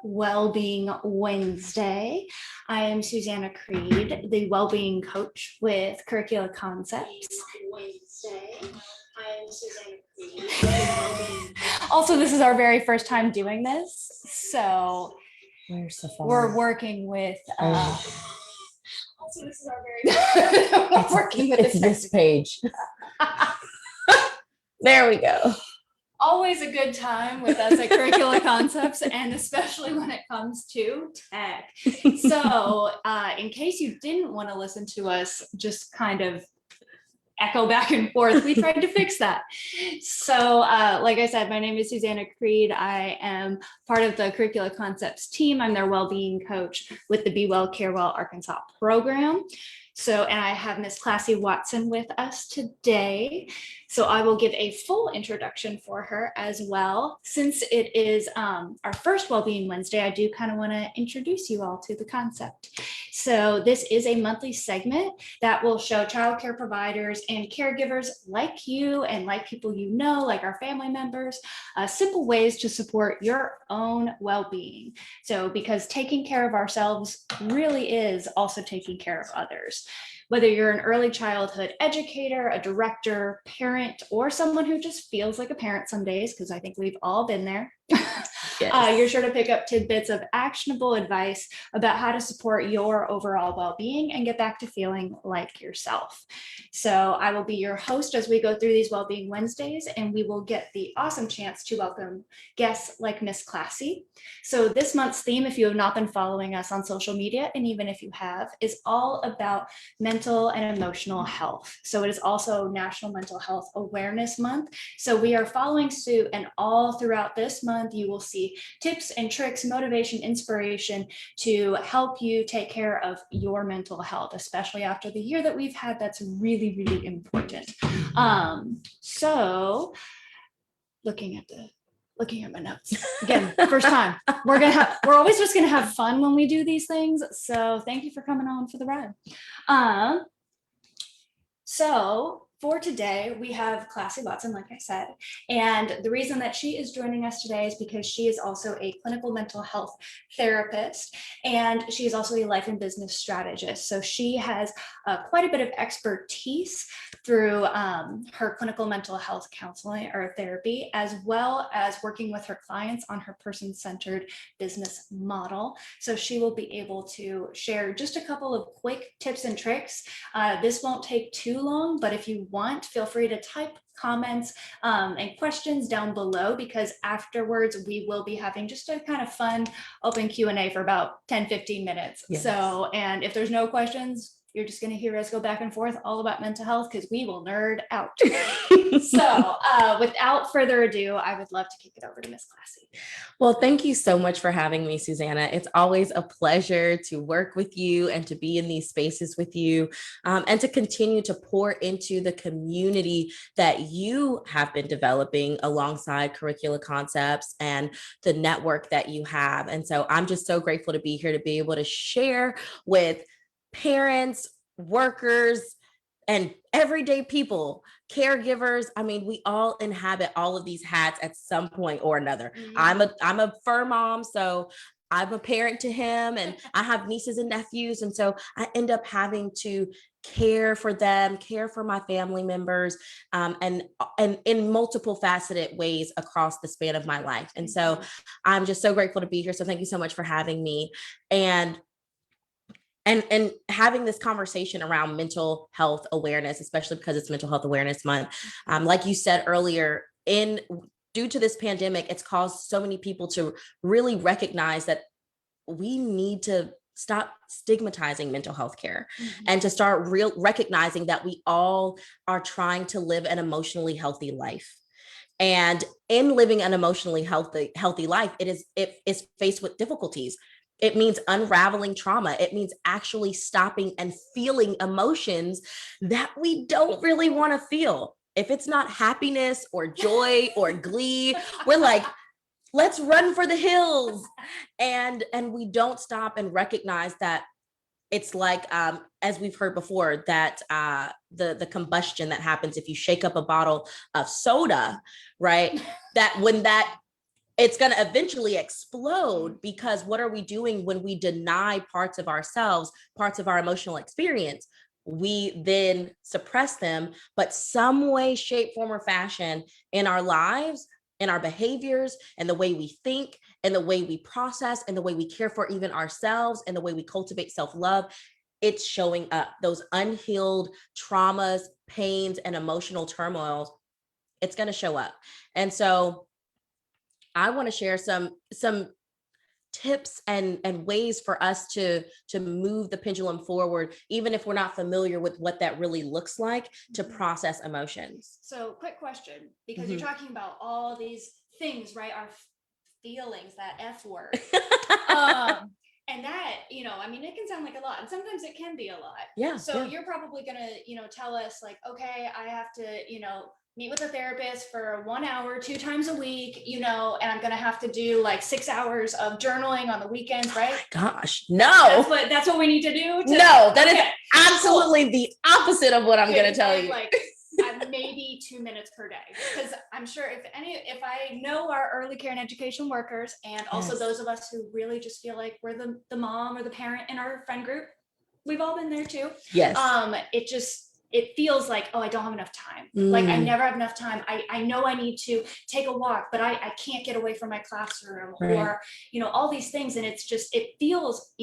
Wellbeing Wednesday. I am Susanna Creed, the Wellbeing Coach with Curricula Concepts. Also, this is our very first time doing this, so we're working with. Also, this is our very working with this page. There we go. Always a good time with us at Curricula Concepts, and especially when it comes to tech. So in case you didn't want to listen to us just kind of echo back and forth, we tried to fix that. So like I said, my name is Susanna Creed. I am part of the Curricula Concepts team. I'm their well-being coach with the Be Well, Care Well Arkansas program. So, and I have Miss Classie Watson with us today. So I will give a full introduction for her as well. Since it is our first Wellbeing Wednesday, I do kind of want to introduce you all to the concept. So this is a monthly segment that will show childcare providers and caregivers like you and like people you know, like our family members, simple ways to support your own well-being. So because taking care of ourselves really is also taking care of others. Whether you're an early childhood educator, a director, parent, or someone who just feels like a parent some days, because I think we've all been there. Yes. You're sure to pick up tidbits of actionable advice about how to support your overall well-being and get back to feeling like yourself. So I will be your host as we go through these Wellbeing Wednesdays, and we will get the awesome chance to welcome guests like Miss Classie. So this month's theme, if you have not been following us on social media, and even if you have, is all about mental and emotional health. So it is also National Mental Health Awareness Month. So we are following suit, and all throughout this month, you will see tips and tricks, motivation, inspiration to help you take care of your mental health, especially after the year that we've had. That's really, really important. So looking at my notes again, first time, we're always just gonna have fun when we do these things. So thank you for coming on for the ride. So for today, we have Classie Watson, like I said, and the reason that she is joining us today is because she is also a clinical mental health therapist, and she is also a life and business strategist. So she has quite a bit of expertise through her clinical mental health counseling or therapy, as well as working with her clients on her person-centered business model. So she will be able to share just a couple of quick tips and tricks. This won't take too long, but if you want, feel free to type comments and questions down below, because afterwards we will be having just a kind of fun open Q&A for about 10-15 minutes. Yes. So, and if there's no questions, you're just going to hear us go back and forth all about mental health, because we will nerd out. So without further ado, I would love to kick it over to Miss Classie. Well, thank you so much for having me, Susanna. It's always a pleasure to work with you and to be in these spaces with you, and to continue to pour into the community that you have been developing alongside Curricula Concepts and the network that you have. And so I'm just so grateful to be here to be able to share with parents, workers, and everyday people, caregivers. I mean, we all inhabit all of these hats at some point or another. Mm-hmm. I'm a fur mom, so I'm a parent to him, and I have nieces and nephews. And so I end up having to care for them, care for my family members, and in multiple faceted ways across the span of my life. And so I'm just so grateful to be here. So thank you so much for having me. And having this conversation around mental health awareness, especially because it's Mental Health Awareness Month. Like you said earlier, due to this pandemic, it's caused so many people to really recognize that we need to stop stigmatizing mental health care, mm-hmm. and to start recognizing that we all are trying to live an emotionally healthy life. And in living an emotionally healthy life, it is faced with difficulties. It means unraveling trauma. It means actually stopping and feeling emotions that we don't really want to feel. If it's not happiness or joy or glee, we're like, let's run for the hills. And we don't stop and recognize that it's like, as we've heard before, that the combustion that happens if you shake up a bottle of soda, right? That when that it's going to eventually explode, because what are we doing when we deny parts of ourselves, parts of our emotional experience? We then suppress them, but some way, shape, form, or fashion in our lives, in our behaviors, and the way we think, and the way we process, and the way we care for even ourselves, and the way we cultivate self-love, it's showing up. Those unhealed traumas, pains, and emotional turmoils, it's going to show up. And so I want to share some tips and ways for us to move the pendulum forward, even if we're not familiar with what that really looks like, to process emotions. So quick question, because you're talking about all these things, right? Our feelings, that F word. And that, I mean, it can sound like a lot, and sometimes it can be a lot. Yeah. So you're probably going to, tell us like, okay, I have to, meet with a therapist for 1 hour, 2 times a week, and I'm going to have to do like 6 hours of journaling on the weekends, right? Oh my gosh, no. That's what we need to do. No, that is absolutely the opposite of what I'm going to tell you. Like, maybe 2 minutes per day, because I'm sure if I know our early care and education workers, and also those of us who really just feel like we're the mom or the parent in our friend group, we've all been there too. Yes. It feels like, oh, I don't have enough time. Like I never have enough time. I know I need to take a walk, but I can't get away from my classroom, or, all these things. And it's just, it feels,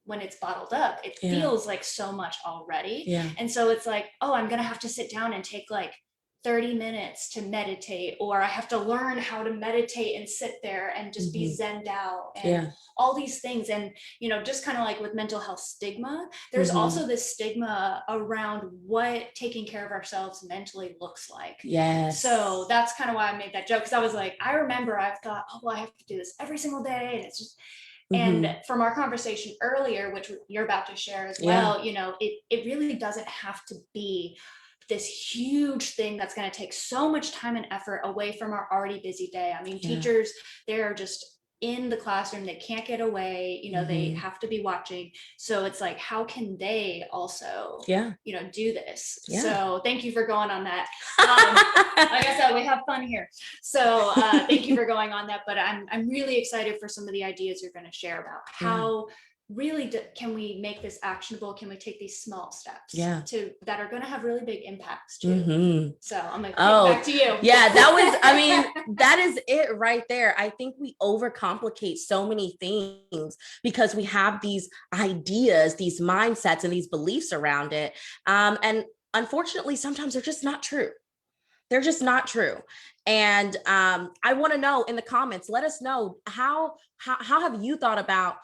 when it's bottled up, it feels like so much already. Yeah. And so it's like, oh, I'm going to have to sit down and take like 30 minutes to meditate, or I have to learn how to meditate and sit there and just be zenned out, and all these things. And, just kind of like with mental health stigma, there's also this stigma around what taking care of ourselves mentally looks like. Yes. So that's kind of why I made that joke. Cause I was like, I remember I've thought, oh, well, I have to do this every single day. And it's just, and from our conversation earlier, which you're about to share as well, it really doesn't have to be this huge thing that's going to take so much time and effort away from our already busy day. I mean, teachers, they're just in the classroom, they can't get away, they have to be watching. So it's like, how can they also, do this? So thank you for going on that. Like I said, we have fun here. So thank you for going on that, but I'm really excited for some of the ideas you're going to share about how really can we make this actionable? Can we take these small steps that are going to have really big impacts too? So I'm going to get back to you. Yeah, that is it right there. I think we overcomplicate so many things because we have these ideas, these mindsets, and these beliefs around it. And unfortunately, sometimes they're just not true. They're just not true. And I want to know in the comments, let us know how have you thought about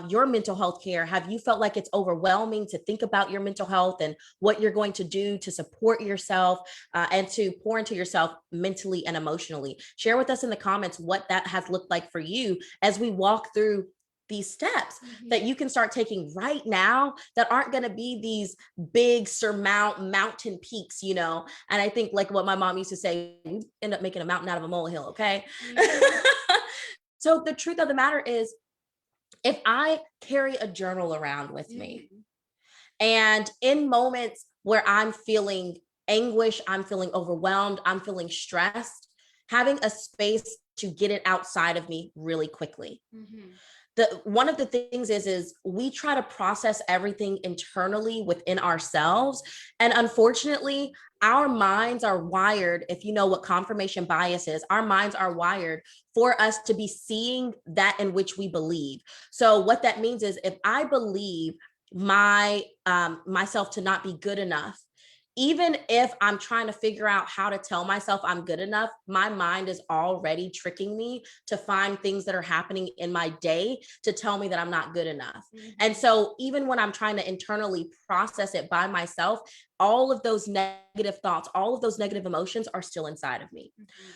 your mental health care? Have you felt like it's overwhelming to think about your mental health and what you're going to do to support yourself and to pour into yourself mentally and emotionally? Share with us in the comments what that has looked like for you as we walk through these steps that you can start taking right now that aren't going to be these big mountain peaks, And I think like what my mom used to say, we end up making a mountain out of a molehill. Okay. So the truth of the matter is, if I carry a journal around with me, and in moments where I'm feeling anguish, I'm feeling overwhelmed, I'm feeling stressed, having a space to get it outside of me really quickly. One of the things is we try to process everything internally within ourselves. And unfortunately, our minds are wired, if you know what confirmation bias is, our minds are wired for us to be seeing that in which we believe. So what that means is if I believe myself to not be good enough, even if I'm trying to figure out how to tell myself I'm good enough, my mind is already tricking me to find things that are happening in my day to tell me that I'm not good enough. And so even when I'm trying to internally process it by myself, all of those negative thoughts, all of those negative emotions are still inside of me.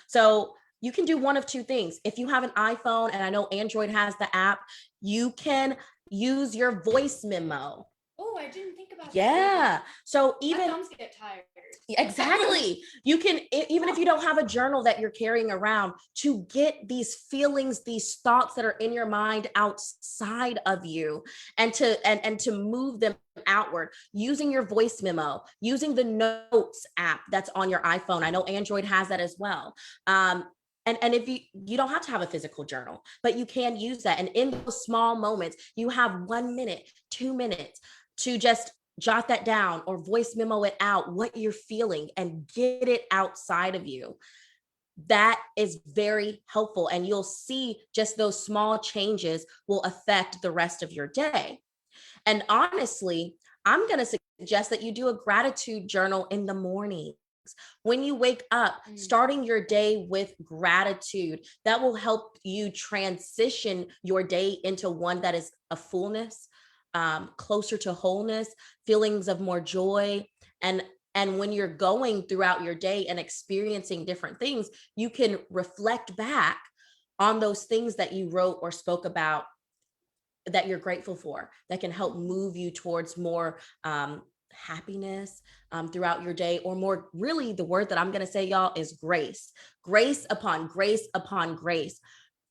So you can do one of two things. If you have an iPhone, and I know Android has the app, you can use your voice memo. Oh, I didn't think about that. Yeah. So even my thumbs get tired. Exactly. You can, even if you don't have a journal that you're carrying around, to get these feelings, these thoughts that are in your mind outside of you, and to move them outward, using your voice memo, using the notes app that's on your iPhone. I know Android has that as well. And if you don't have to have a physical journal, but you can use that. And in those small moments, you have 1 minute, 2 minutes to just jot that down or voice memo it out, what you're feeling, and get it outside of you. That is very helpful. And you'll see just those small changes will affect the rest of your day. And honestly, I'm going to suggest that you do a gratitude journal in the morning. When you wake up, starting your day with gratitude, that will help you transition your day into one that is a fullness, closer to wholeness, feelings of more joy. And when you're going throughout your day and experiencing different things, you can reflect back on those things that you wrote or spoke about that you're grateful for, that can help move you towards more happiness throughout your day, or more, really the word that I'm going to say, y'all, is grace. Grace upon grace upon grace.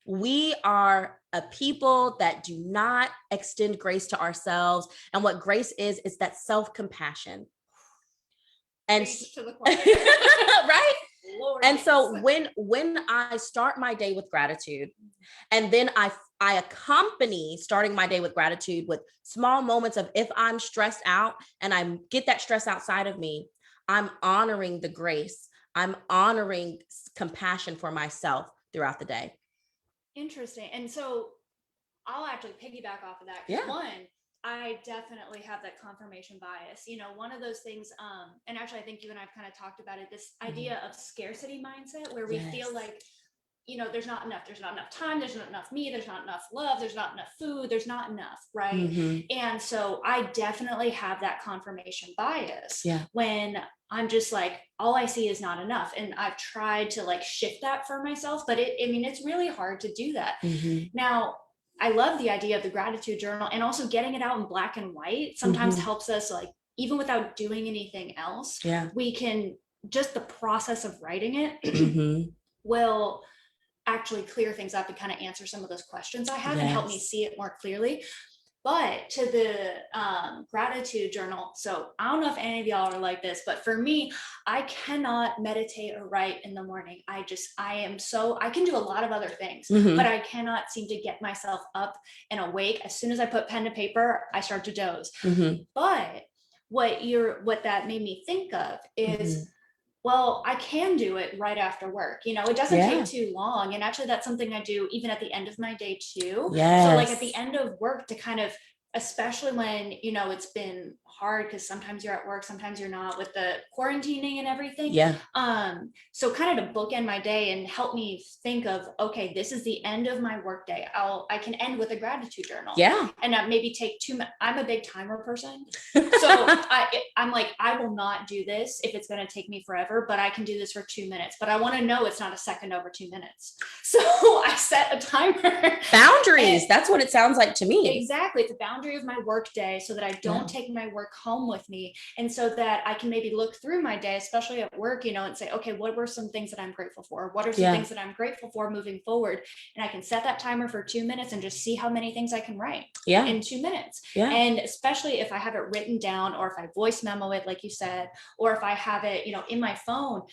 We are a people that do not extend grace to ourselves. And what grace is that self-compassion. And right? Lord, and so when I start my day with gratitude, and then I accompany starting my day with gratitude with small moments of, if I'm stressed out and I get that stress outside of me, I'm honoring the grace. I'm honoring compassion for myself throughout the day. Interesting. And so I'll actually piggyback off of that. Yeah. One, I definitely have that confirmation bias. One of those things, and actually I think you and I've kind of talked about it, this idea of scarcity mindset, where we feel like, there's not enough time, there's not enough me, there's not enough love, there's not enough food, there's not enough, right? And so I definitely have that confirmation bias when I'm just like, all I see is not enough. And I've tried to like shift that for myself, but it's really hard to do that. Now, I love the idea of the gratitude journal, and also getting it out in black and white sometimes helps us, like, even without doing anything else, we can, just the process of writing it will actually clear things up and kind of answer some of those questions I have and help me see it more clearly. But to the gratitude journal, so I don't know if any of y'all are like this, but for me, I cannot meditate or write in the morning. I can do a lot of other things, but I cannot seem to get myself up and awake. As soon as I put pen to paper, I start to doze. But what that made me think of is, well, I can do it right after work. It doesn't take too long. And actually that's something I do even at the end of my day too. So like at the end of work, to kind of, especially when, it's been hard, because sometimes you're at work, sometimes you're not, with the quarantining and everything. So kind of to bookend my day and help me think of, okay, this is the end of my work day. I can end with a gratitude journal. And maybe take I'm a big timer person. So I'm like, I will not do this if it's going to take me forever, but I can do this for 2 minutes, but I want to know it's not a second over 2 minutes. So I set a timer. Boundaries. That's what it sounds like to me. Exactly. It's a boundary of my work day, so that I don't take my work home with me. And so that I can maybe look through my day, especially at work, and say, okay, what were some things that I'm grateful for? What are some things that I'm grateful for moving forward? And I can set that timer for 2 minutes and just see how many things I can write in 2 minutes. And especially if I have it written down, or if I voice memo it, like you said, or if I have it, in my phone,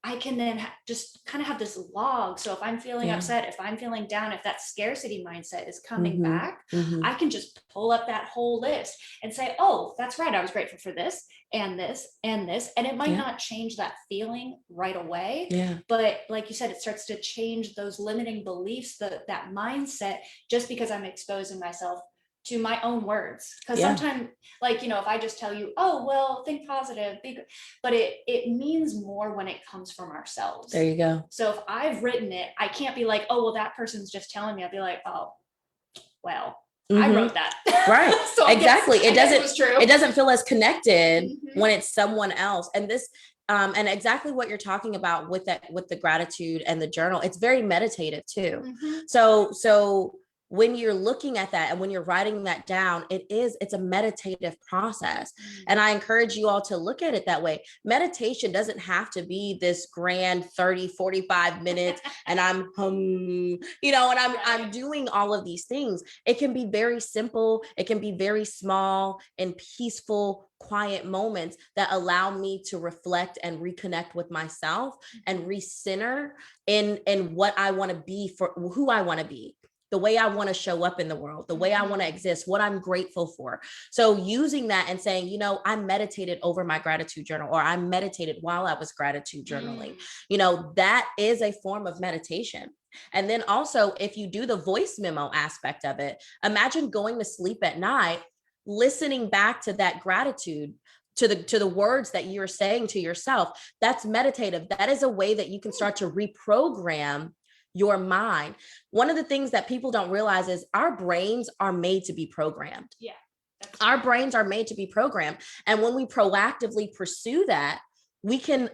I can then just kind of have this log. So if I'm feeling upset, if I'm feeling down, if that scarcity mindset is coming back, I can just pull up that whole list and say, oh, that's right, I was grateful for this and this and this. And it might not change that feeling right away. But like you said, it starts to change those limiting beliefs, that mindset, just because I'm exposing myself to my own words. Because sometimes, like, if I just tell you, oh, well, think positive, but it means more when it comes from ourselves. There you go. So if I've written it, I can't be like, oh, well, that person's just telling me. I'll be like, oh, well, I wrote that. Right. So exactly. It doesn't feel as connected when it's someone else. And this, and exactly what you're talking about with the gratitude and the journal, it's very meditative too. So when you're looking at that and when you're writing that down, it's a meditative process. And I encourage you all to look at it that way. Meditation doesn't have to be this grand 30, 45 minutes and I'm and I'm doing all of these things. It can be very simple. It can be very small and peaceful, quiet moments that allow me to reflect and reconnect with myself and recenter in what I want to be, for who I want to be, the way I want to show up in the world, the way I want to exist, what I'm grateful for. So using that and saying, I meditated over my gratitude journal, or I meditated while I was gratitude journaling, that is a form of meditation. And then also, if you do the voice memo aspect of it, imagine going to sleep at night, listening back to that gratitude, to the words that you're saying to yourself. That's meditative. That is a way that you can start to reprogram your mind. One of the things that people don't realize is our brains are made to be programmed. Yeah. Our brains are made to be programmed. And when we proactively pursue that, we can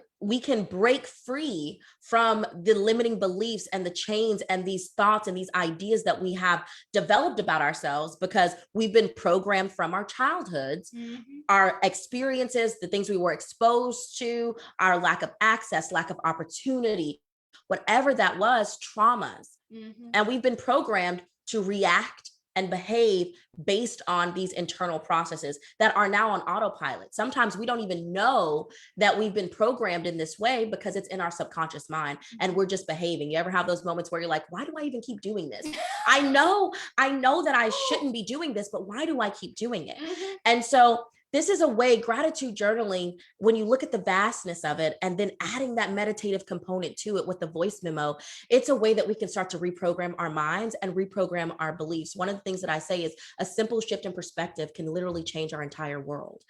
break free from the limiting beliefs and the chains and these thoughts and these ideas that we have developed about ourselves, because we've been programmed from our childhoods, our experiences, the things we were exposed to, our lack of access, lack of opportunity, whatever that was, traumas. And we've been programmed to react and behave based on these internal processes that are now on autopilot. Sometimes we don't even know that we've been programmed in this way because it's in our subconscious mind and we're just behaving. You ever have those moments where you're like, why do I even keep doing this? I know that I shouldn't be doing this, but why do I keep doing it? And so this is a way, gratitude journaling, when you look at the vastness of it and then adding that meditative component to it with the voice memo, it's a way that we can start to reprogram our minds and reprogram our beliefs. One of the things that I say is a simple shift in perspective can literally change our entire world.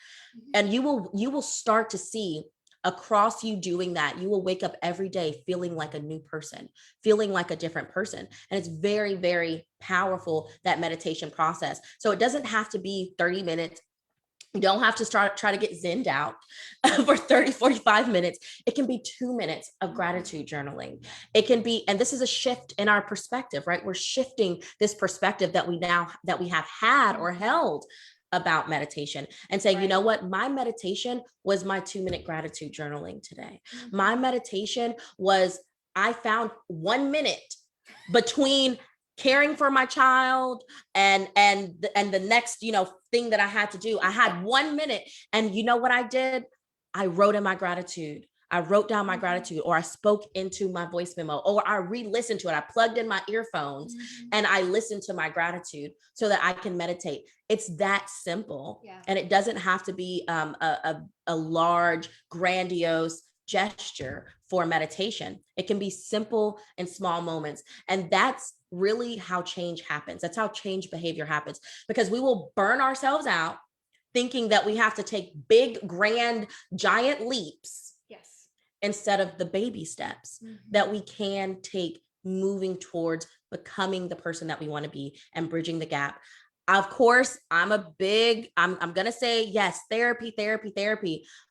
And you will start to see across you doing that, you will wake up every day feeling like a new person, feeling like a different person. And it's very, very powerful, that meditation process. So it doesn't have to be 30 minutes. You don't have to try to get zenned out for 30, 45 minutes. It can be 2 minutes of gratitude journaling. It can be, and this is a shift in our perspective, right? We're shifting this perspective that we have had or held about meditation and saying, you know what, my meditation was my 2-minute gratitude journaling today. My meditation was, I found 1 minute between caring for my child and the next, thing that I had to do. I had 1 minute, and you know what I did? I wrote in my gratitude. I wrote down my gratitude, or I spoke into my voice memo, or I re-listened to it. I plugged in my earphones and I listened to my gratitude so that I can meditate. It's that simple. Yeah. And it doesn't have to be a large, grandiose gesture for meditation. It can be simple and small moments. And that's really how change happens. That's how change behavior happens, because we will burn ourselves out thinking that we have to take big, grand, giant leaps. Yes. Instead of the baby steps that we can take moving towards becoming the person that we want to be and bridging the gap. Of course, I'm going to say yes, therapy,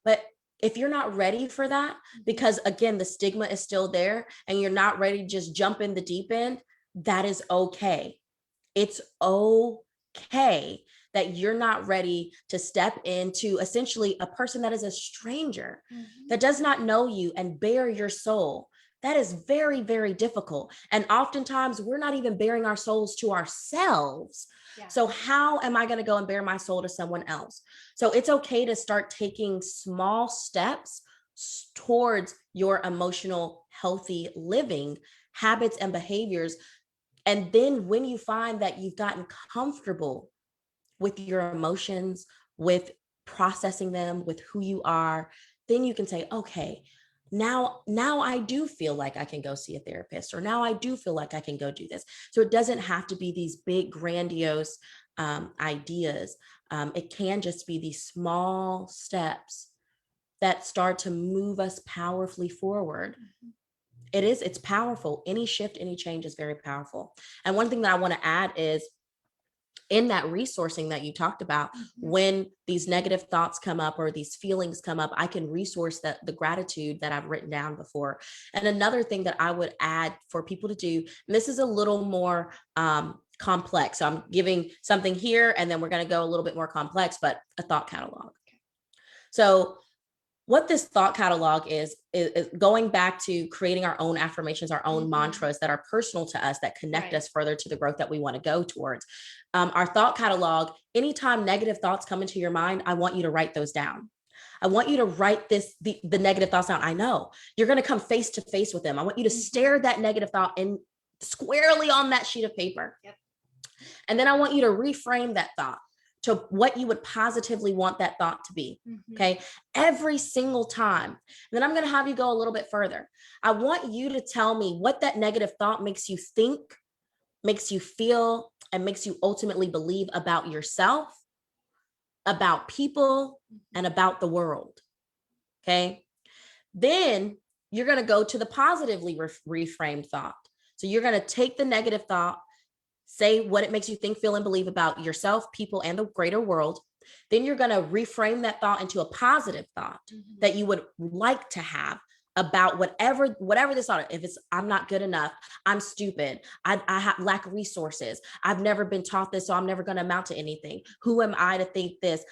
but if you're not ready for that, because again, the stigma is still there and you're not ready to just jump in the deep end, that is okay. It's okay that you're not ready to step into essentially a person that is a stranger, that does not know you and bare your soul. That is very, very difficult. And oftentimes we're not even bearing our souls to ourselves. Yeah. So how am I going to go and bare my soul to someone else? So it's okay to start taking small steps towards your emotional, healthy living habits and behaviors. And then when you find that you've gotten comfortable with your emotions, with processing them, with who you are, then you can say, okay, now I do feel like I can go see a therapist, or now I do feel like I can go do this. So it doesn't have to be these big, grandiose ideas. It can just be these small steps that start to move us powerfully forward. It's powerful. Any shift, any change is very powerful. And one thing that I want to add is, in that resourcing that you talked about, when these negative thoughts come up or these feelings come up, I can resource the gratitude that I've written down before. And another thing that I would add for people to do, and this is a little more complex. So I'm giving something here, and then we're going to go a little bit more complex, but a thought catalog. So what this thought catalog is going back to creating our own affirmations, our own mantras that are personal to us, that connect us further to the growth that we want to go towards. Our thought catalog, anytime negative thoughts come into your mind, I want you to write those down. I want you to write the negative thoughts down. I know you're going to come face to face with them. I want you to stare that negative thought in squarely on that sheet of paper. Yep. And then I want you to reframe that thought to what you would positively want that thought to be. Okay. Every single time. And then I'm going to have you go a little bit further. I want you to tell me what that negative thought makes you think, makes you feel, and makes you ultimately believe about yourself, about people, and about the world. Okay. Then you're going to go to the positively reframed thought. So you're going to take the negative thought, say what it makes you think, feel, and believe about yourself, people, and the greater world. Then you're going to reframe that thought into a positive thought that you would like to have about whatever this thought. If it's, I'm not good enough, I'm stupid, I lack resources, I've never been taught this, so I'm never going to amount to anything. Who am I to think this?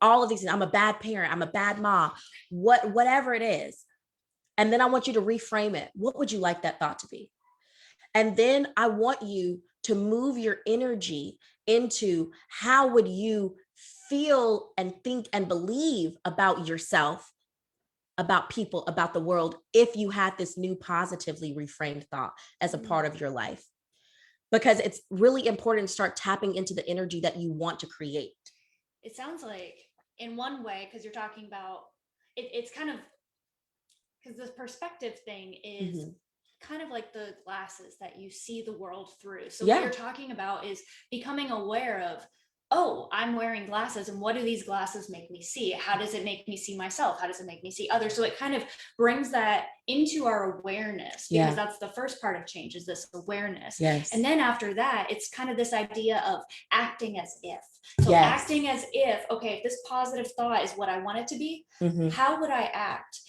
All of these things. I'm a bad parent, I'm a bad mom, whatever it is. And then I want you to reframe it. What would you like that thought to be? And then I want you to move your energy into how would you feel and think and believe about yourself, about people, about the world, if you had this new positively reframed thought as a part of your life. Because it's really important to start tapping into the energy that you want to create. It sounds like in one way, because you're talking about, it's kind of, because this perspective thing is kind of like the glasses that you see the world through. So what you're talking about is becoming aware of, oh, I'm wearing glasses, and what do these glasses make me see? How does it make me see myself? How does it make me see others? So it kind of brings that into our awareness, because that's the first part of change, is this awareness. Yes. And then after that, it's kind of this idea of acting as if. So acting as if, okay, if this positive thought is what I want it to be, how would I act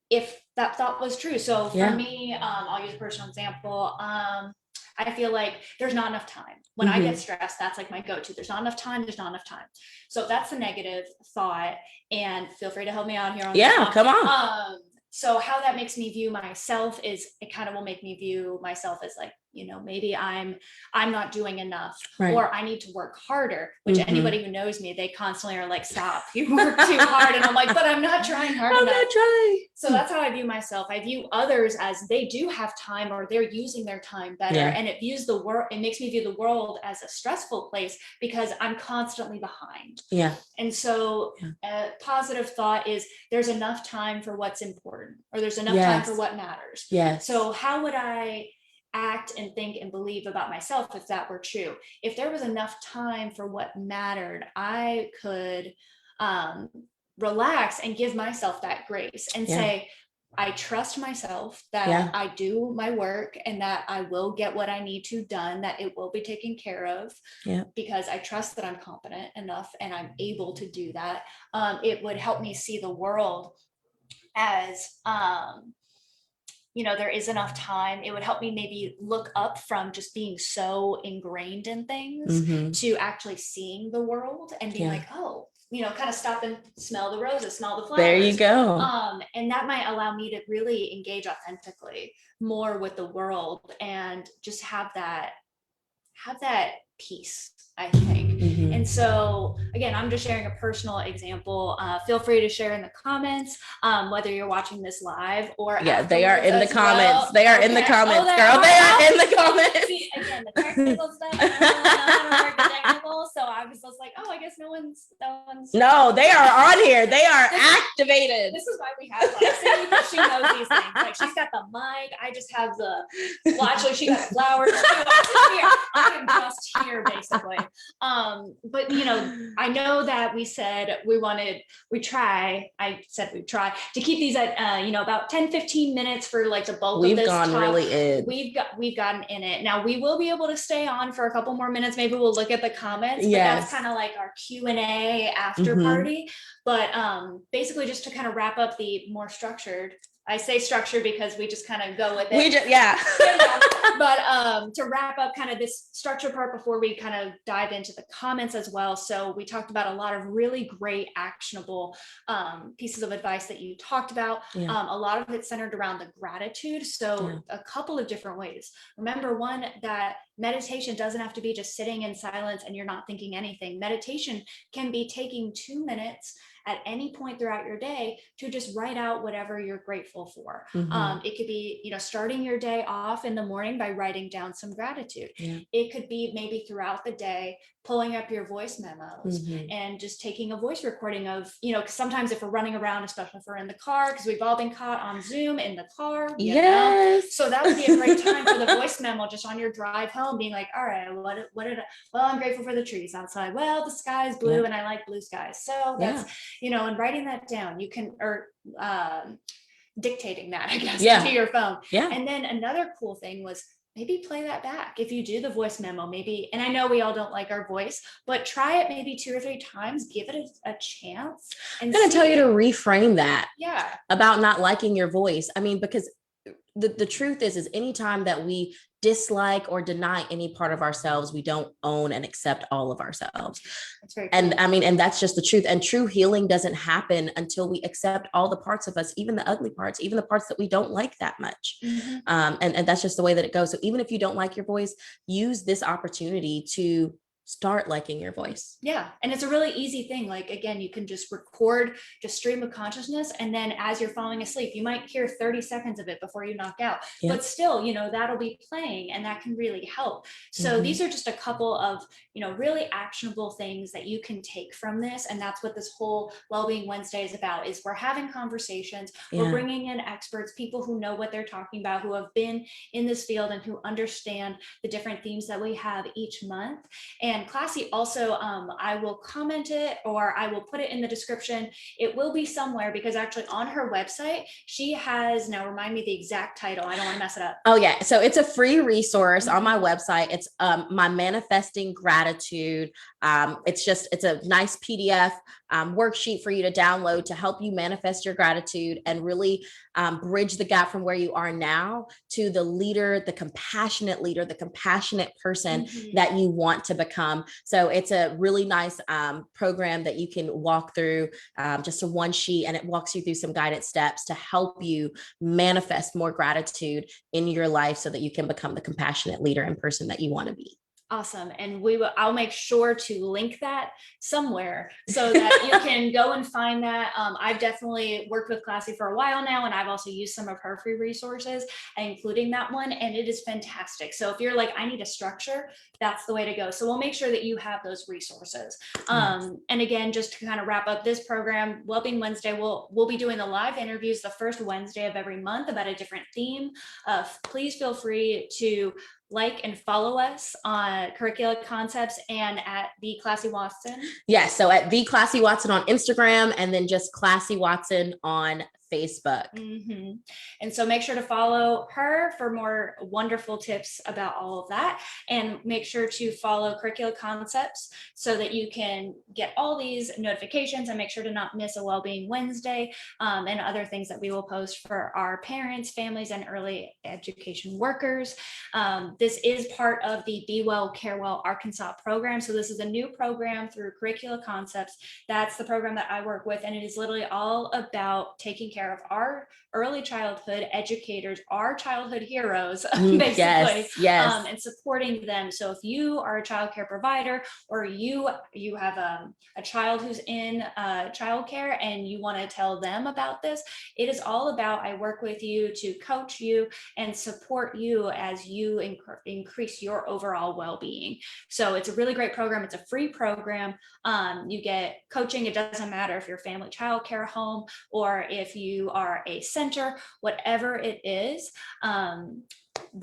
if that thought was true? So for me, I'll use a personal example. I feel like there's not enough time. When I get stressed, that's like my go-to. There's not enough time. There's not enough time. So that's a negative thought. And feel free to help me out here on this one. Come on. So how that makes me view myself is, it kind of will make me view myself as like, you know, maybe I'm not doing enough, or I need to work harder, which anybody who knows me, they constantly are like, stop, you work too hard. And I'm like, but I'm not trying hard enough. I'm not trying. So that's how I view myself. I view others as they do have time, or they're using their time better. And it makes me view the world as a stressful place because I'm constantly behind. And so a positive thought is, there's enough time for what's important, or there's enough time for what matters. So how would I act and think and believe about myself if that were true? If there was enough time for what mattered, I could relax and give myself that grace and say, I trust myself that I do my work and that I will get what I need to done, that it will be taken care of, because I trust that I'm competent enough and I'm able to do that. It would help me see the world as, you know, there is enough time. It would help me maybe look up from just being so ingrained in things to actually seeing the world and being like, oh, you know, kind of stop and smell the roses, smell the flowers. There you go. And that might allow me to really engage authentically more with the world and just have that peace, I think. And so again, I'm just sharing a personal example. Feel free to share in the comments, whether you're watching this live or they are in the comments. They are in the comments, girl. They are in the comments. See, again, the technical stuff, I don't really know how to work the technical, so I was just like, oh, I guess no one's. No, they are on here. They are activated. This is why we have Classie, because she knows these things. Like, she's got the mic. I just have well, actually, she got flowers. I am just here, basically. But you know, I know that we said we try to keep these at you know, about 10-15 minutes for like the bulk of this talk. We've gotten in it. Now we will be able to stay on for a couple more minutes. Maybe we'll look at the comments, but that's kind of like our Q&A after party. But basically, just to kind of wrap up the more structured I say structure because we just kind of go with it. We just, yeah. But to wrap up kind of this structure part before we kind of dive into the comments as well. So we talked about a lot of really great actionable pieces of advice that you talked about. Yeah. A lot of it centered around the gratitude. So a couple of different ways. Remember, one, that meditation doesn't have to be just sitting in silence and you're not thinking anything. Meditation can be taking 2 minutes at any point throughout your day to just write out whatever you're grateful for. It could be, starting your day off in the morning by writing down some gratitude. It could be maybe throughout the day, pulling up your voice memos and just taking a voice recording of, because sometimes if we're running around, especially if we're in the car, because we've all been caught on Zoom in the car, you know? So that would be a great time for the voice memo just on your drive home, being like, all right, well, I'm grateful for the trees outside. Well, the sky is blue and I like blue skies. So that's, and writing that down, you can, or dictating that, I guess, to your phone. And then another cool thing was maybe play that back. If you do the voice memo, maybe, and I know we all don't like our voice, but try it maybe 2 or 3 times, give it a chance. And I'm going to tell you to reframe that Yeah. about not liking your voice. I mean, because the truth is anytime that we dislike or deny any part of ourselves, we don't own and accept all of ourselves. That's very And cool. I mean, and that's just the truth. And true healing doesn't happen until we accept all the parts of us, even the ugly parts, even the parts that we don't like that much. And that's just the way that it goes. So even if you don't like your voice, use this opportunity to start liking your voice. Yeah. And it's a really easy thing. Like, again, you can just record, just stream of consciousness. And then as you're falling asleep, you might hear 30 seconds of it before you knock out, but still, that'll be playing and that can really help. So these are just a couple of, really actionable things that you can take from this. And that's what this whole Wellbeing Wednesday is about, is we're having conversations, we're bringing in experts, people who know what they're talking about, who have been in this field and who understand the different themes that we have each month. And Classie also, I will comment it or I will put it in the description. It will be somewhere because actually on her website, she has, now remind me the exact title. I don't want to mess it up. Oh yeah. So it's a free resource on my website. It's my manifesting gratitude. It's a nice PDF worksheet for you to download to help you manifest your gratitude and really bridge the gap from where you are now to the leader, the compassionate person that you want to become. So it's a really nice program that you can walk through, just a one sheet, and it walks you through some guided steps to help you manifest more gratitude in your life so that you can become the compassionate leader and person that you want to be. Awesome. And I'll make sure to link that somewhere so that you can go and find that. I've definitely worked with Classie for a while now, and I've also used some of her free resources, including that one, and it is fantastic. So if you're like, I need a structure, that's the way to go. So we'll make sure that you have those resources. And again, just to kind of wrap up this program, Wellbeing Wednesday, we'll be doing the live interviews the first Wednesday of every month about a different theme. Please feel free to like and follow us on Curricula Concepts and at the Classie Watson. Yes. So at the Classie Watson on Instagram, and then just Classie Watson on Facebook. And so make sure to follow her for more wonderful tips about all of that. And make sure to follow Curricula Concepts so that you can get all these notifications, and make sure to not miss a Wellbeing Wednesday and other things that we will post for our parents, families, and early education workers. This is part of the Be Well, Care Well Arkansas program. So this is a new program through Curricula Concepts. That's the program that I work with. And it is literally all about taking care of our early childhood educators, our childhood heroes, basically, yes. And supporting them. So if you are a childcare provider, or you have a child who's in childcare and you want to tell them about this, it is all about, I work with you to coach you and support you as you increase your overall well-being. So it's a really great program. It's a free program. You get coaching. It doesn't matter if you're family childcare home or if you are a center, whatever it is.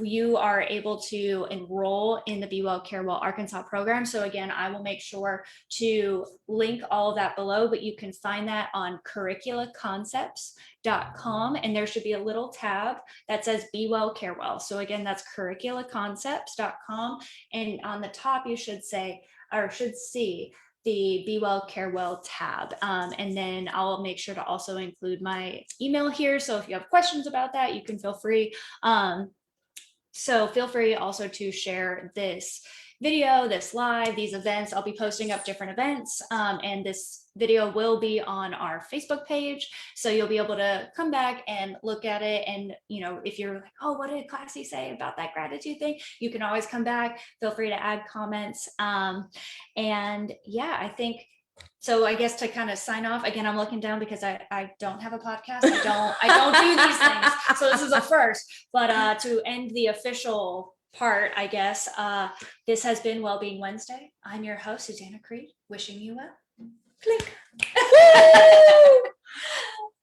You are able to enroll in the Be Well, Care Well Arkansas program. So again, I will make sure to link all of that below, but you can find that on curriculaconcepts.com, and there should be a little tab that says Be Well, Care Well. So again, that's curriculaconcepts.com, and on the top you should see the Be Well, Care Well tab. And then I'll make sure to also include my email here. So if you have questions about that, you can feel free. So feel free also to share this video, this live, these events. I'll be posting up different events, and this video will be on our Facebook page. So you'll be able to come back and look at it. And, you know, if you're like, oh, what did Classie say about that gratitude thing? You can always come back. Feel free to add comments. And yeah, I think, so I guess to kind of sign off, again, I'm looking down because I don't have a podcast. I don't do these things. So this is a first, but to end the official part, I guess, this has been Wellbeing Wednesday. I'm your host, Susanna Creed, wishing you well. Click.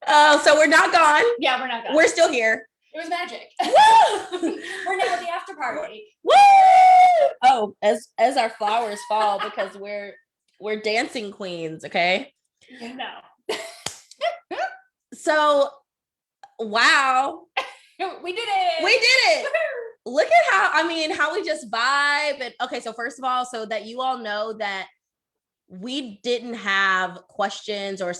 Oh, so we're not gone. Yeah, we're not gone. We're still here. It was magic. We're now at the after party. Woo! Oh, as our flowers fall, because we're dancing queens, okay? No. So, wow. We did it. We did it. Look at how we just vibe. And okay, so first of all, so that you all know that we didn't have questions or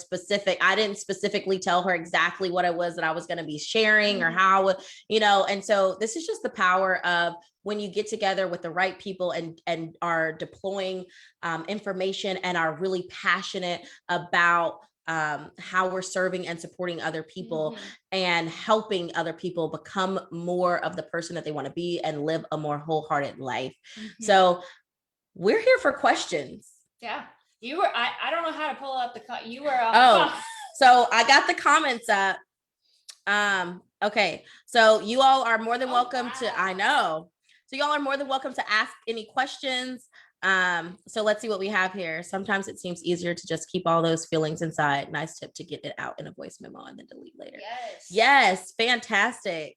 I didn't specifically tell her exactly what it was that I was going to be sharing or how, you know, and so this is just the power of when you get together with the right people and are deploying information and are really passionate about how we're serving and supporting other people and helping other people become more of the person that they want to be and live a more wholehearted life. So we're here for questions. Yeah. You were, I don't know how to pull up you were. So I got the comments up. Okay. So you all are more than welcome to, I know. So y'all are more than welcome to ask any questions. So let's see what we have here. Sometimes it seems easier to just keep all those feelings inside. Nice tip to get it out in a voice memo and then delete later. Yes. Fantastic.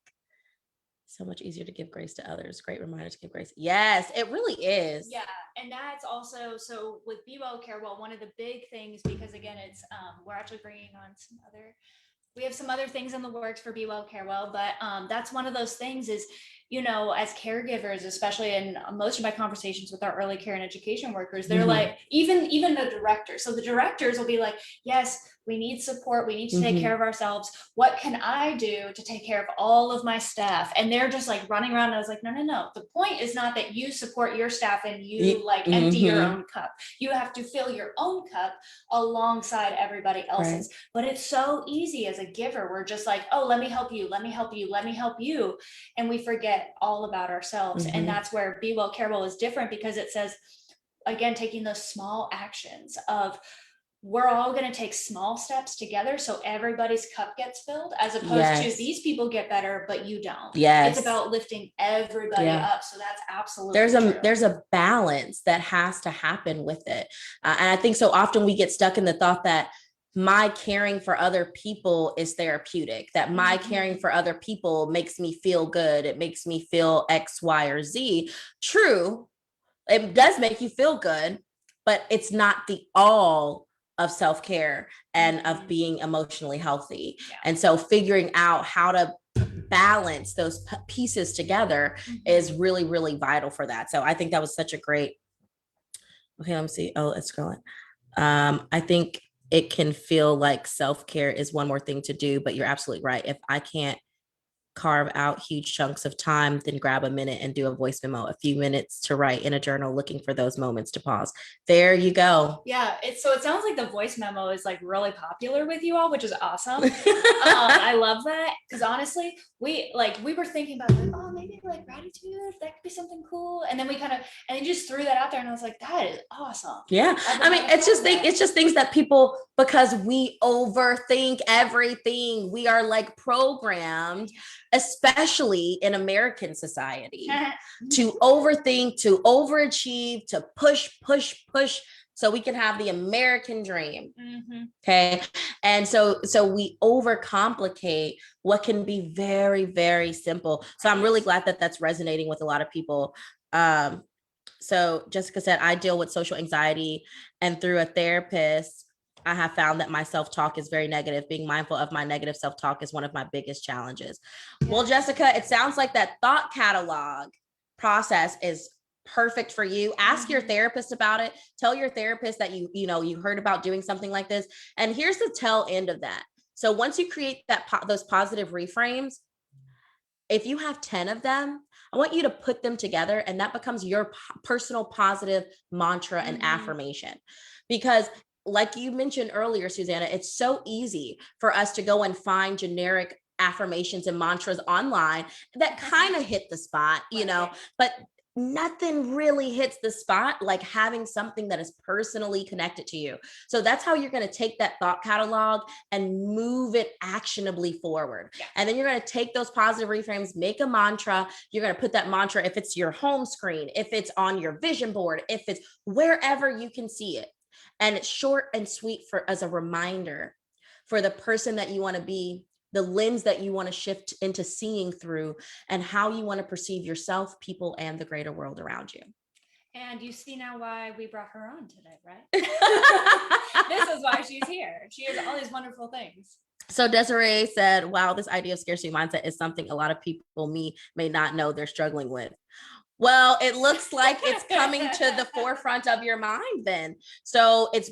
So much easier to give grace to others. Great reminder to give grace. Yes, it really is. Yeah. And that's also, so with Be Well, Care Well, one of the big things, because again, it's, we're actually bringing on we have some other things in the works for Be Well, Care Well, but that's one of those things is, you know, as caregivers, especially in most of my conversations with our early care and education workers, they're like, even the directors. So the directors will be like, yes, we need support. We need to take care of ourselves. What can I do to take care of all of my staff? And they're just like running around. And I was like, no. The point is not that you support your staff and you like empty your own cup. You have to fill your own cup alongside everybody else's. Right. But it's so easy as a giver. We're just like, oh, let me help you. Let me help you. Let me help you. And we forget all about ourselves. And that's where Be Well, Care Well is different, because it says, again, taking those small actions of, we're all going to take small steps together so everybody's cup gets filled, as opposed to these people get better, but you don't. It's about lifting everybody up. So that's absolutely there's a balance that has to happen with it. And I think so often we get stuck in the thought that my caring for other people is therapeutic, that my caring for other people makes me feel good. It makes me feel X, Y, or Z. True. It does make you feel good, but it's not the all of self-care and of being emotionally healthy. And so figuring out how to balance those pieces together is really, really vital for that. So I think that was such a great, okay, let me see. Oh, it's scrolling. I think it can feel like self-care is one more thing to do, but you're absolutely right. If I can't carve out huge chunks of time, then grab a minute and do a voice memo, a few minutes to write in a journal, looking for those moments to pause. There you go. Yeah. So it sounds like the voice memo is like really popular with you all, which is awesome. I love that. Cause honestly, we were thinking about like, oh, maybe like gratitude, that could be something cool. And then we kind of, and then just threw that out there and I was like, that is awesome. Yeah. I mean, it's just things that people, because we overthink everything, we are like programmed, especially in American society, to overthink, to overachieve, to push, so we can have the American dream. Okay. And so we overcomplicate what can be very, very simple. So I'm really glad that that's resonating with a lot of people. So Jessica said, I deal with social anxiety, and through a therapist, I have found that my self-talk is very negative. Being mindful of my negative self-talk is one of my biggest challenges. Well, Jessica, it sounds like that thought catalog process is perfect for you. Ask your therapist about it. Tell your therapist that you heard about doing something like this. And here's the tail end of that. So once you create those positive reframes, if you have 10 of them, I want you to put them together, and that becomes your personal positive mantra and affirmation. Because like you mentioned earlier, Susanna, it's so easy for us to go and find generic affirmations and mantras online that kind of hit the spot, but nothing really hits the spot like having something that is personally connected to you. So that's how you're going to take that thought catalog and move it actionably forward. Yeah. And then you're going to take those positive reframes, make a mantra. You're going to put that mantra, if it's your home screen, if it's on your vision board, if it's wherever you can see it. And it's short and sweet as a reminder for the person that you want to be, the lens that you want to shift into seeing through, and how you want to perceive yourself, people, and the greater world around you. And you see now why we brought her on today, right? This is why she's here. She has all these wonderful things. So Desiree said, wow, this idea of scarcity mindset is something a lot of people may not know they're struggling with. Well, it looks like it's coming to the forefront of your mind then. So it's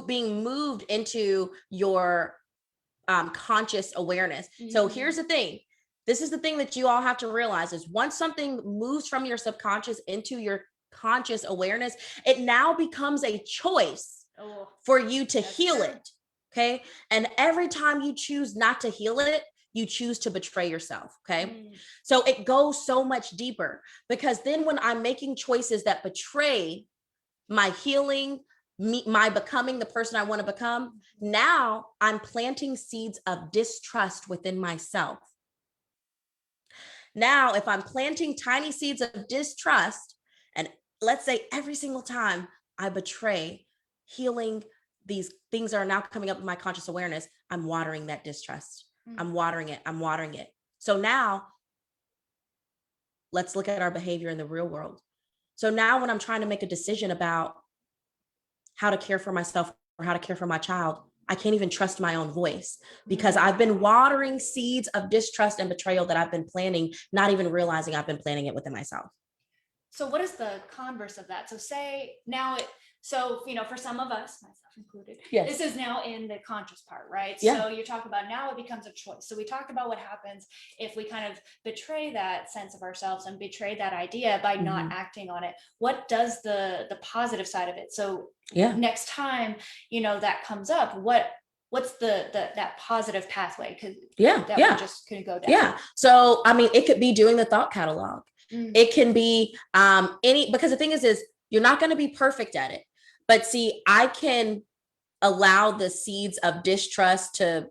being moved into your conscious awareness. So here's the thing. This is the thing that you all have to realize is once something moves from your subconscious into your conscious awareness, it now becomes a choice for you to heal it. Okay. And every time you choose not to heal it, you choose to betray yourself. Okay. So it goes so much deeper, because then when I'm making choices that betray my healing, my becoming the person I want to become, now I'm planting seeds of distrust within myself. Now, if I'm planting tiny seeds of distrust, and let's say every single time I betray, healing, these things are now coming up in my conscious awareness, I'm watering that distrust. I'm watering it. So now let's look at our behavior in the real world. So now when I'm trying to make a decision about how to care for myself or how to care for my child, I can't even trust my own voice, because I've been watering seeds of distrust and betrayal that I've been planting, not even realizing I've been planting it within myself. So what is the converse of that? So say now for some of us, myself included, yes, this is now in the conscious part, right? Yeah. So you talk about now it becomes a choice. So we talked about what happens if we kind of betray that sense of ourselves and betray that idea by not acting on it. What does the positive side of it? So next time, that comes up, what's that positive pathway? Because we just couldn't go down. Yeah. So, I mean, it could be doing the thought catalog. It can be because the thing is you're not going to be perfect at it. But see, I can allow the seeds of distrust to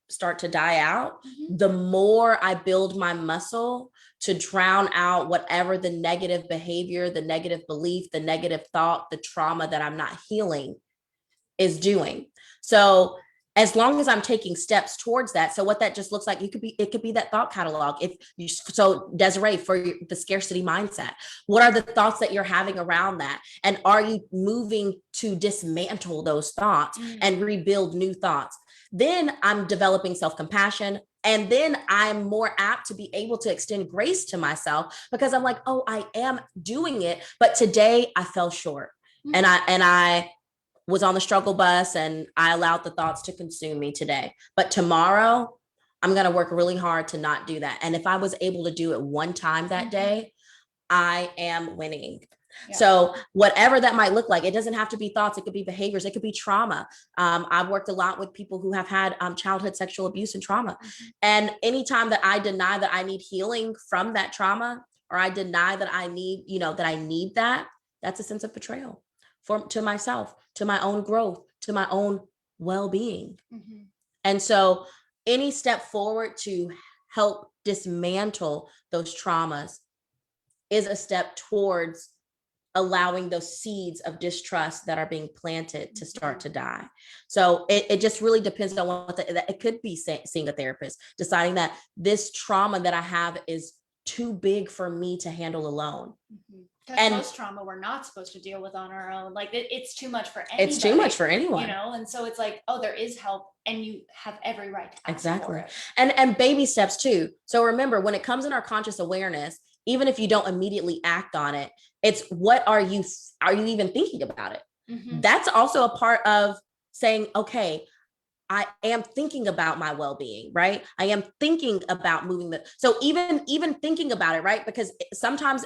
start to die out. The more I build my muscle to drown out whatever the negative behavior, the negative belief, the negative thought, the trauma that I'm not healing is doing. So as long as I'm taking steps towards that. So what that just looks like, it could be that thought catalog. So Desiree, for the scarcity mindset, what are the thoughts that you're having around that? And are you moving to dismantle those thoughts and rebuild new thoughts? Then I'm developing self-compassion. And then I'm more apt to be able to extend grace to myself, because I'm like, oh, I am doing it. But today I fell short and I was on the struggle bus and I allowed the thoughts to consume me today. But tomorrow I'm going to work really hard to not do that. And if I was able to do it one time that day, I am winning. Yeah. So whatever that might look like, it doesn't have to be thoughts. It could be behaviors. It could be trauma. I've worked a lot with people who have had childhood sexual abuse and trauma. And anytime that I deny that I need healing from that trauma, or I deny that I need, that's a sense of betrayal to myself, to my own growth, to my own well-being. And so any step forward to help dismantle those traumas is a step towards allowing those seeds of distrust that are being planted to start to die. So it just really depends on what it could be seeing a therapist, deciding that this trauma that I have is too big for me to handle alone. Because most trauma we're not supposed to deal with on our own. Like it's too much for anybody. It's too much for anyone. And so it's like, oh, there is help and you have every right to ask for it. And baby steps too. So remember, when it comes in our conscious awareness, even if you don't immediately act on it, it's what are you even thinking about it? Mhm. That's also a part of saying, okay, I am thinking about my well-being, right? I am thinking about so even thinking about it, right? Because sometimes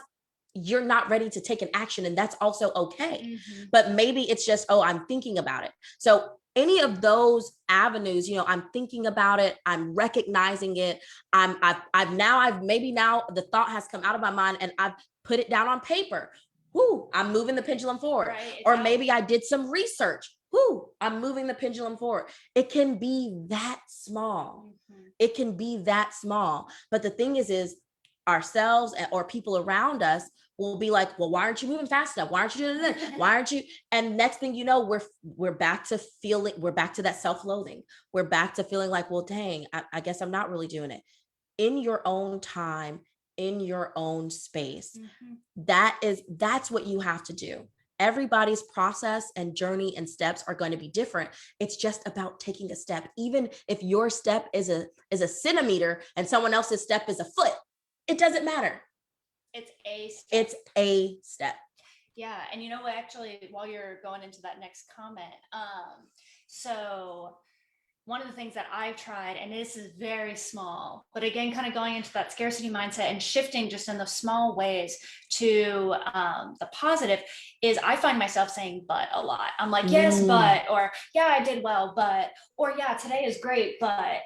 you're not ready to take an action, and that's also okay. Mhm. But maybe it's just, oh, I'm thinking about it. So any of those avenues, I'm thinking about it, I'm recognizing it. I've maybe now the thought has come out of my mind and I've put it down on paper. Whoo, I'm moving the pendulum forward. Right, Or maybe I did some research. Whoo, I'm moving the pendulum forward. It can be that small. Mhm. It can be that small. But the thing is ourselves or people around us will be like, well, why aren't you moving fast enough? Why aren't you doing this? Why aren't you? And next thing you know, we're back to we're back to that self-loathing. We're back to feeling like, well, dang, I guess I'm not really doing it. In your own time, in your own space. Mhm. That's what you have to do. Everybody's process and journey and steps are going to be different. It's just about taking a step. Even if your step is a centimeter and someone else's step is a foot, it doesn't matter. It's a step. It's a step. Yeah. And you know what, actually, while you're going into that next comment, so one of the things that I've tried, and this is very small, but again, kind of going into that scarcity mindset and shifting just in those small ways to the positive, is I find myself saying but a lot. I'm like, yes, but, or yeah, I did well, but, or yeah, today is great, but.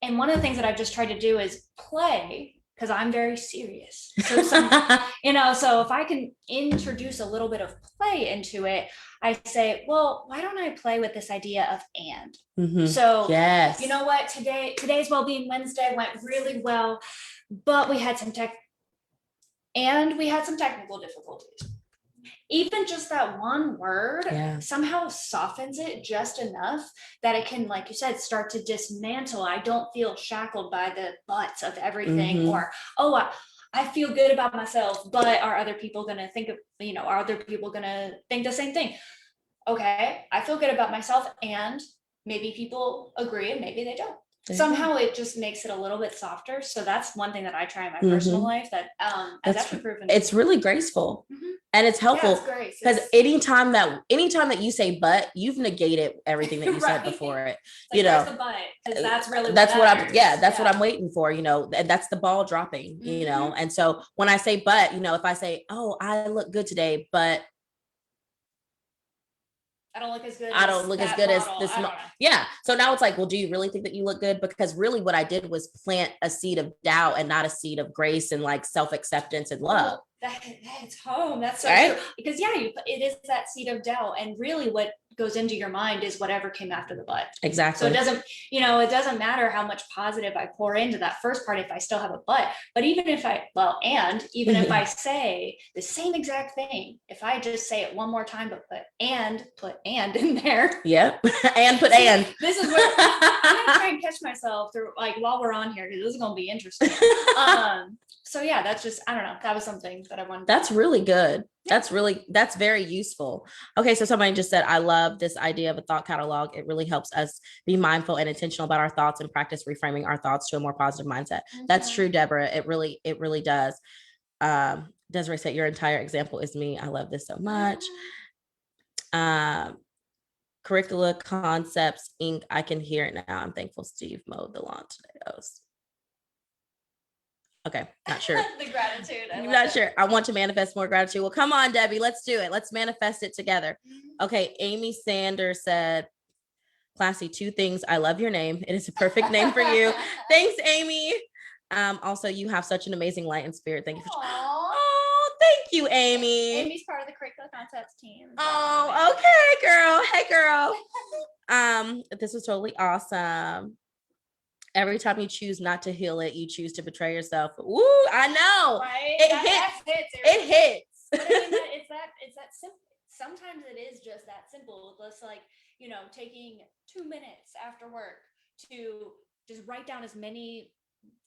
And one of the things that I've just tried to do is play, because I'm very serious. So so if I can introduce a little bit of play into it, I say, well, why don't I play with this idea of and? Mm-hmm. So, yes. You know what, today's Wellbeing Wednesday went really well, but we had some technical difficulties. Even just that one word somehow softens it just enough that it can, like you said, start to dismantle. I don't feel shackled by the buts of everything, or, oh, I feel good about myself, but are other people going to think of, are other people going to think the same thing? Okay, I feel good about myself, and maybe people agree and maybe they don't. Somehow it just makes it a little bit softer. So that's one thing that I try in my personal life that has actually proven. It's really graceful. And it's helpful because anytime that you say but, you've negated everything that you said before it. Like, where's the but? Because that's really that's what I'm waiting for, and that's the ball dropping, And so when I say but, if I say, oh, I look good today, but I don't look as good as this. Yeah. So now it's like, well, do you really think that you look good? Because really what I did was plant a seed of doubt and not a seed of grace and like self-acceptance and love. That's home. That's so true. Because it is that seed of doubt. And really what goes into your mind is whatever came after the but. Exactly. So it doesn't matter how much positive I pour into that first part if I still have a but. But even if I say the same exact thing, if I just say it one more time, but put and in there. Yep. And put and. This is where I'm gonna try and catch myself through, like, while we're on here, because this is gonna be interesting. So yeah, that's just, I don't know. That was something that I wanted. That's really good. Yeah. That's very useful. Okay. So somebody just said, I love this idea of a thought catalog. It really helps us be mindful and intentional about our thoughts and practice reframing our thoughts to a more positive mindset. That's true, Deborah. It really does. Desiree said, your entire example is me. I love this so much. Curricula Concepts, Inc. I can hear it now. I'm thankful Steve mowed the lawn today. Okay, not sure. The gratitude. I'm not sure. I want to manifest more gratitude. Well, come on, Debbie. Let's do it. Let's manifest it together. Okay, Amy Sanders said, Classie, 2 things. I love your name. It is a perfect name for you. Thanks, Amy. Also, you have such an amazing light and spirit. Thank you. Oh, thank you, Amy. Amy's part of the Curricula Concepts team. So. Oh, okay, girl. Hey, girl. This was totally awesome. Every time you choose not to heal it, you choose to betray yourself. Ooh, I know. Right? It hits. But I mean, it's that simple. Sometimes it is just that simple. It's like, taking 2 minutes after work to just write down as many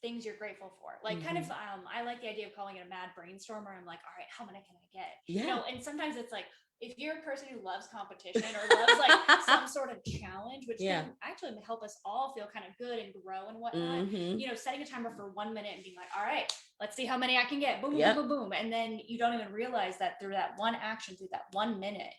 things you're grateful for. Like, kind of, I like the idea of calling it a mad brainstormer. I'm like, all right, how many can I get? Yeah. And sometimes it's like, if you're a person who loves competition or loves like some sort of challenge, which can actually help us all feel kind of good and grow and whatnot, you know, setting a timer for 1 minute and being like, all right, let's see how many I can get. Boom, boom, boom, boom. And then you don't even realize that through that one action, through that 1 minute,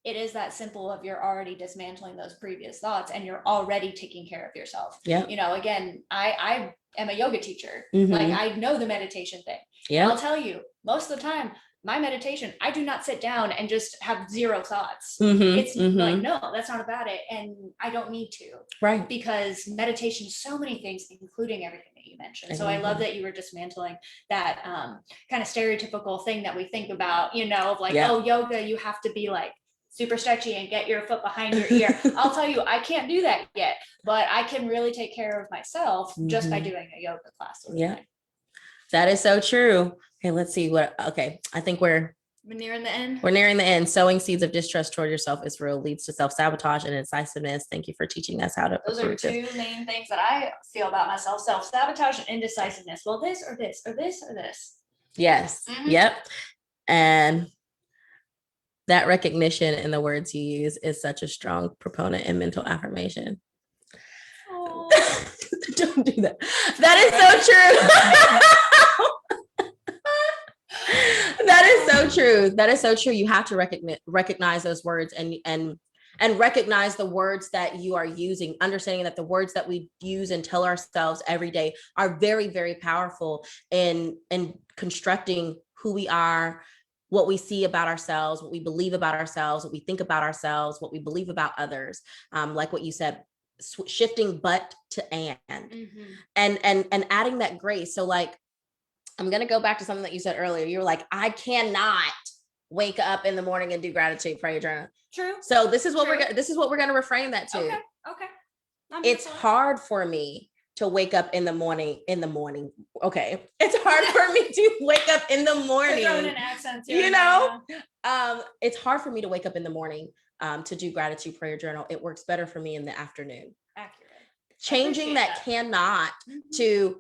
it is that simple of you're already dismantling those previous thoughts and you're already taking care of yourself. You know, again, I am a yoga teacher. Like I know the meditation thing. And I'll tell you, most of the time, my meditation, I do not sit down and just have zero thoughts. It's like, no, that's not about it. And I don't need to. Right. Because meditation is so many things, including everything that you mentioned. So I love that you were dismantling that kind of stereotypical thing that we think about, you know, of like, oh, yoga, you have to be like super stretchy and get your foot behind your ear. I'll tell you, I can't do that yet, but I can really take care of myself just by doing a yoga class. That is so true. Okay, let's see okay. I think we're nearing the end. We're nearing the end. Sowing seeds of distrust toward yourself is real, leads to self-sabotage and indecisiveness. Thank you for teaching us how to. Those are two main things that I feel about myself: self-sabotage and indecisiveness. Well, this or this or this or this. Yes. Yep. And that recognition in the words you use is such a strong proponent in mental affirmation. Don't do that. That is so true. That is so true. That is so true. You have to recognize those words and recognize the words that you are using, understanding that the words that we use and tell ourselves every day are very, very powerful in constructing who we are, what we see about ourselves, what we believe about ourselves, what we think about ourselves, what we believe about others. Like what you said, shifting but to and adding that grace. So like, I'm going to go back to something that you said earlier. You were like, I cannot wake up in the morning and do gratitude prayer journal. True. So this is what we're going to reframe that to. Okay. It's hard for me to wake up in the morning. Okay. It's hard for me to wake up in the morning. Throwing in accents here, you know, it's hard for me to wake up in the morning to do gratitude prayer journal. It works better for me in the afternoon. Accurate. Changing that cannot to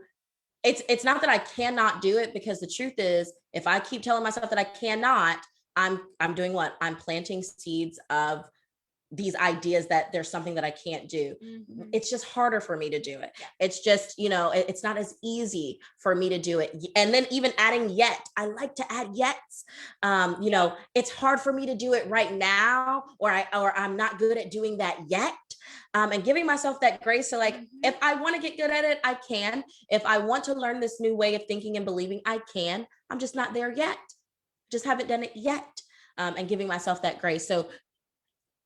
it's not that I cannot do it, because the truth is, if I keep telling myself that I cannot, I'm doing what? I'm planting seeds of these ideas that there's something that I can't do. It's just harder for me to do it. It's just, you know, it's not as easy for me to do it. And then even adding yet, I like to add yets. You know, it's hard for me to do it right now, or I'm not good at doing that yet. And giving myself that grace to like, if I want to get good at it, I can. If I want to learn this new way of thinking and believing, I can. I'm just not there yet. Just haven't done it yet. And giving myself that grace. So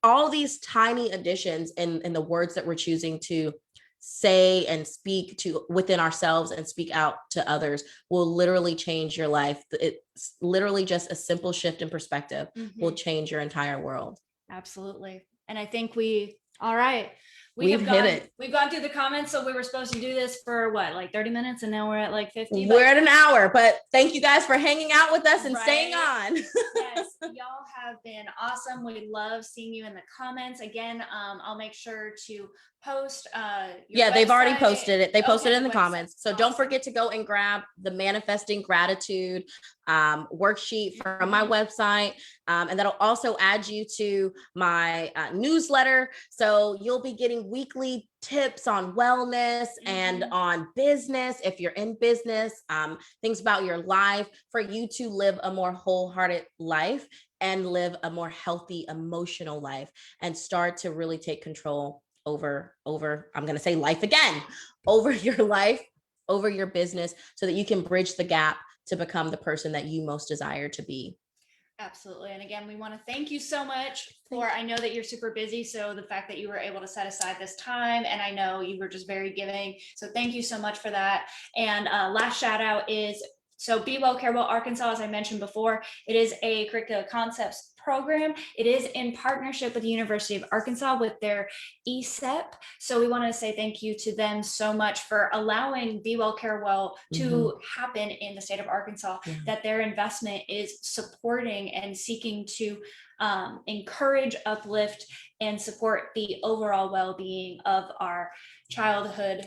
all these tiny additions in the words that we're choosing to say and speak to within ourselves and speak out to others will literally change your life. It's literally just a simple shift in perspective will change your entire world. Absolutely. And I think all right. We've gone through the comments. So we were supposed to do this for what, like 30 minutes, and now we're at like 50. We're at an hour, but thank you guys for hanging out with us and staying on. Yes, y'all have been awesome. We love seeing you in the comments. Again, I'll make sure to post they've already posted it. They posted it in the comments. So don't forget to go and grab the Manifesting Gratitude worksheet from my website. And that'll also add you to my newsletter. So you'll be getting weekly tips on wellness and on business. If you're in business, things about your life for you to live a more wholehearted life and live a more healthy emotional life and start to really take control over, I'm going to say life again, over your life, over your business, so that you can bridge the gap to become the person that you most desire to be. Absolutely. And again, we want to thank you so much I know that you're super busy. So the fact that you were able to set aside this time, and I know you were just very giving. So thank you so much for that. And last shout out is, so Be Well, Care Well Arkansas, as I mentioned before, it is a Curricula Concepts program. It is in partnership with the University of Arkansas with their ESEP. So we want to say thank you to them so much for allowing Be Well, Care Well to happen in the state of Arkansas, that their investment is supporting and seeking to encourage, uplift, and support the overall well-being of our childhood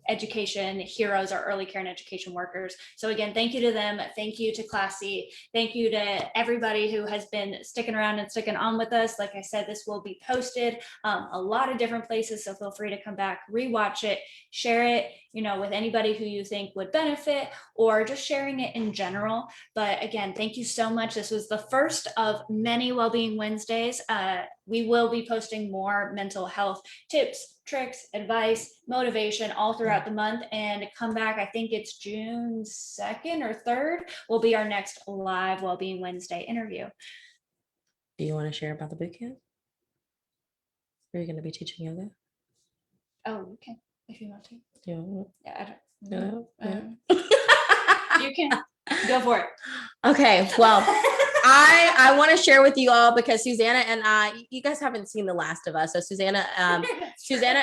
education heroes, our early care and education workers. So again, thank you to them. Thank you to Classie. Thank you to everybody who has been sticking around and sticking on with us. Like I said, this will be posted a lot of different places. So feel free to come back, rewatch it, share it, with anybody who you think would benefit, or just sharing it in general. But again, thank you so much. This was the first of many Wellbeing Wednesdays. We will be posting more mental health tips, tricks, advice, motivation all throughout the month, and come back. I think it's June 2nd or 3rd will be our next live Wellbeing Wednesday interview. Do you want to share about the boot camp? Are you going to be teaching yoga? Oh, okay. If you want to. Yeah, I don't. You can go for it. Okay, well, I want to share with you all, because Susanna and I, you guys haven't seen The Last of Us. So Susanna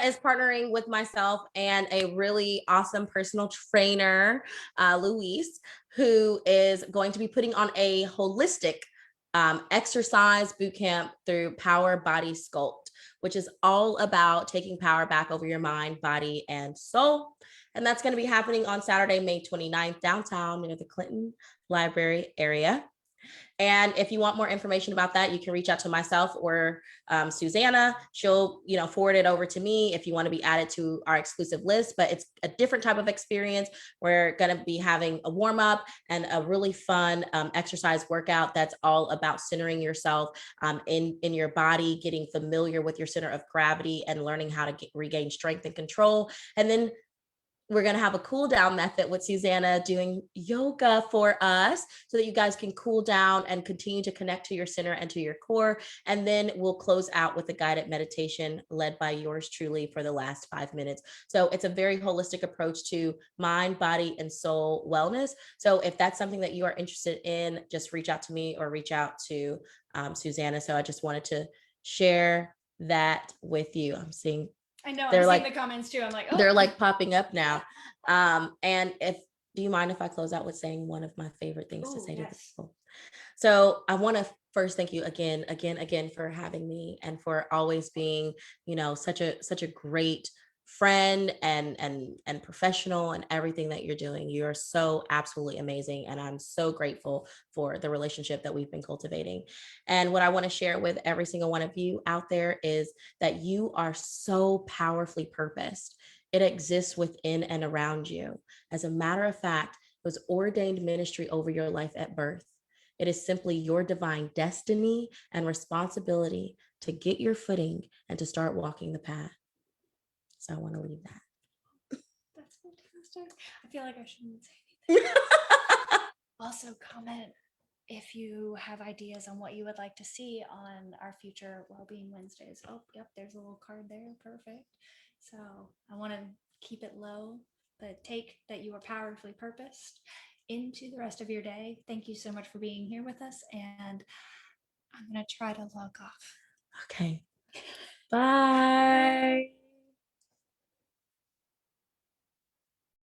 is partnering with myself and a really awesome personal trainer, Luis, who is going to be putting on a holistic exercise boot camp through Power Body Sculpt, which is all about taking power back over your mind, body, and soul. And that's going to be happening on Saturday, May 29th, downtown near the Clinton Library area. And if you want more information about that, you can reach out to myself or Susanna. She'll, forward it over to me if you want to be added to our exclusive list. But it's a different type of experience. We're going to be having a warm up and a really fun exercise workout that's all about centering yourself in your body, getting familiar with your center of gravity, and learning how to regain strength and control. And then we're going to have a cool down method with Susanna doing yoga for us so that you guys can cool down and continue to connect to your center and to your core. And then we'll close out with a guided meditation led by yours truly for the last 5 minutes. So it's a very holistic approach to mind, body, and soul wellness. So if that's something that you are interested in, just reach out to me or reach out to Susanna. So I just wanted to share that with you. I'm seeing I know, I'm seeing the comments too. I'm like, oh. They're like popping up now. And do you mind if I close out with saying one of my favorite things to say to people? So I want to first thank you again for having me and for always being, such a great friend and professional and everything that you're doing. You're so absolutely amazing. And I'm so grateful for the relationship that we've been cultivating. And what I want to share with every single one of you out there is that you are so powerfully purposed. It exists within and around you. As a matter of fact, it was ordained ministry over your life at birth. It is simply your divine destiny and responsibility to get your footing and to start walking the path. So I want to leave that. That's fantastic. I feel like I shouldn't say anything. Also, comment if you have ideas on what you would like to see on our future Wellbeing Wednesdays. Oh, yep, there's a little card there. Perfect. So I want to keep it low, but take that you are powerfully purposed into the rest of your day. Thank you so much for being here with us, and I'm going to try to log off. Okay. Bye.